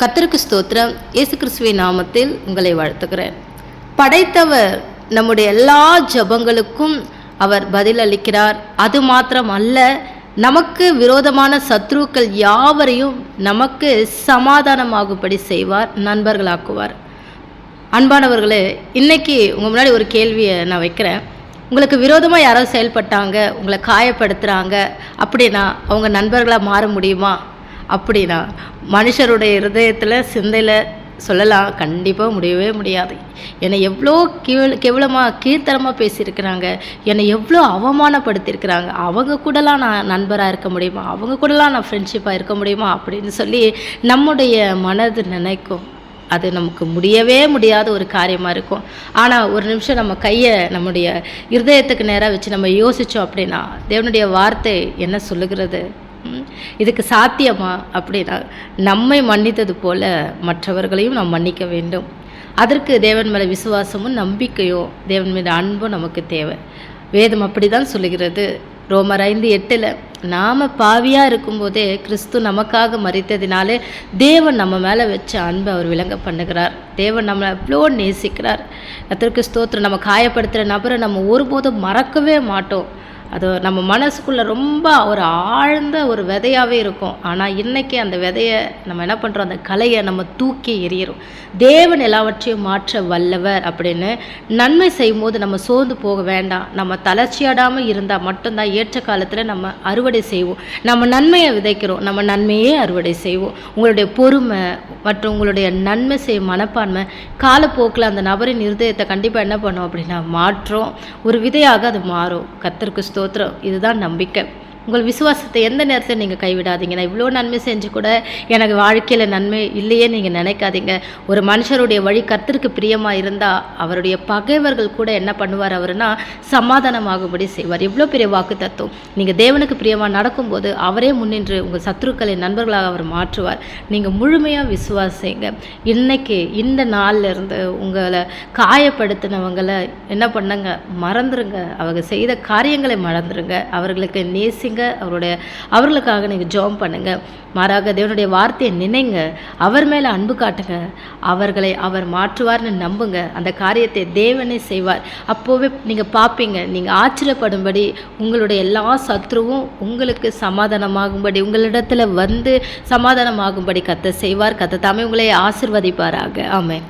கர்த்தருக்கு ஸ்தோத்திரம். இயேசு கிறிஸ்துவின் நாமத்தில் உங்களை வாழ்த்துகிறேன். படைத்தவர் நம்முடைய எல்லா ஜெபங்களுக்கும் அவர் பதில் அளிக்கிறார். அது மாத்திரம் அல்ல, நமக்கு விரோதமான சத்ருக்கள் யாவரையும் நமக்கு சமாதானமாகும்படி செய்வார், நண்பர்களாக்குவார். அன்பானவர்களே, இன்னைக்கு உங்கள் முன்னாடி ஒரு கேள்வியை நான் வைக்கிறேன். உங்களுக்கு விரோதமாக யாராவது செயல்பட்டாங்க, உங்களை காயப்படுத்துகிறாங்க அப்படின்னா அவங்க நண்பர்களாக மாற முடியுமா? அப்படின்னா மனுஷருடைய இருதயத்தில் சிந்தையில் சொல்லலாம், கண்டிப்பாக முடியவே முடியாது. என்னை எவ்வளோ கேவலமாக கீழ்த்தரமாக பேசியிருக்கிறாங்க, என்னை எவ்வளோ அவமானப்படுத்தியிருக்கிறாங்க, அவங்க கூடலாம் நான் நண்பராக இருக்க முடியுமா, அவங்க கூடலாம் நான் ஃப்ரெண்ட்ஷிப்பாக இருக்க முடியுமா அப்படின்னு சொல்லி நம்முடைய மனது நினைக்கும். அது நமக்கு முடியவே முடியாத ஒரு காரியமாக இருக்கும். ஆனால் ஒரு நிமிஷம் நம்ம கையை நம்முடைய இருதயத்துக்கு நேராக வச்சு நம்ம யோசித்தோம் அப்படின்னா தேவனுடைய வார்த்தை என்ன சொல்லுகிறது? இதுக்கு சாத்தியமா? அப்படின்னா நம்மை மன்னித்தது போல மற்றவர்களையும் நாம் மன்னிக்க வேண்டும். அதற்கு தேவன் மேலே விசுவாசமும் நம்பிக்கையும் தேவன் மீது அன்பும் நமக்கு தேவை. வேதம் அப்படி தான் சொல்லுகிறது. ரோமர் 5:8 நாம் பாவியாக இருக்கும்போதே கிறிஸ்து நமக்காக மரித்ததினாலே தேவன் நம்ம மேலே வச்ச அன்பை அவர் விளங்க பண்ணுகிறார். தேவன் நம்மளை எவ்வளோ நேசிக்கிறார். கர்த்தருக்கு ஸ்தோத்திரம். நம்ம காயப்படுத்துகிற நபரை நம்ம ஒருபோதும் மறக்கவே மாட்டோம். அது நம்ம மனசுக்குள்ளே ரொம்ப ஒரு ஆழ்ந்த ஒரு விதையாகவே இருக்கும். ஆனால் இன்றைக்கி அந்த விதையை நம்ம என்ன பண்ணுறோம், அந்த கலையை நம்ம தூக்கி எறிகிறோம். தேவன் எல்லாவற்றையும் மாற்ற வல்லவர் அப்படின்னு நன்மை செய்யும்போது நம்ம சோர்ந்து போக வேண்டாம். நம்ம தளர்ச்சியாடாமல் இருந்தால் மட்டும்தான் ஏற்ற காலத்தில் நம்ம அறுவடை செய்வோம். நம்ம நன்மையை விதைக்கிறோம், நம்ம நன்மையே அறுவடை செய்வோம். உங்களுடைய பொறுமை மற்றும் உங்களுடைய நன்மை செய்யும் மனப்பான்மை காலப்போக்கில் அந்த நபரின் இருதயத்தை கண்டிப்பாக என்ன பண்ணும் அப்படின்னா மாற்றும். ஒரு விதையாக அது மாறும். கர்த்தருக்கு ஸ்தோத்திரம். இதுதான் நம்பிக்கை. உங்கள் விசுவாசத்தை எந்த நேரத்தில் நீங்கள் கைவிடாதீங்க. நான் இவ்வளோ நன்மை செஞ்சு கூட எனக்கு வாழ்க்கையில் நன்மை இல்லையே நீங்கள் நினைக்காதீங்க. ஒரு மனுஷருடைய வழி கர்த்தருக்கு பிரியமாக இருந்தால் அவருடைய பகைவர்கள் கூட என்ன பண்ணுவார் அவருன்னா சமாதானமாகும்படி செய்வார். எவ்வளோ பெரிய வாக்கு தத்துவம். நீங்கள் தேவனுக்கு பிரியமாக நடக்கும்போது அவரே முன்னின்று உங்கள் சத்துருக்களை நண்பர்களாக அவர் மாற்றுவார். நீங்கள் முழுமையாக விசுவாசிங்க. இன்னைக்கு இந்த நாளில் இருந்து உங்களை காயப்படுத்தினவங்களை என்ன பண்ணுங்க, மறந்துடுங்க. அவங்க செய்த காரியங்களை மறந்துடுங்க. அவர்களுக்கு நேசிங்க. அவர்களுக்காக நீங்கள் ஜெபம் பண்ணுங்க. மாறாக தேவனுடைய வார்த்தையை நினைங்க. அவர் மேலே அன்பு காட்டுங்க. அவர்களை அவர் மாற்றுவார்னு நம்புங்க. அந்த காரியத்தை தேவனே செய்வார். அப்போவே நீங்கள் பார்ப்பீங்க, நீங்கள் ஆச்சரியப்படும்படி உங்களுடைய எல்லா சத்ருவும் உங்களுக்கு சமாதானமாகும்படி உங்களிடத்தில் வந்து சமாதானமாகும்படி கர்த்தர் செய்வார். கர்த்தர் தாமே உங்களை ஆசீர்வதிப்பாராக. ஆமென்.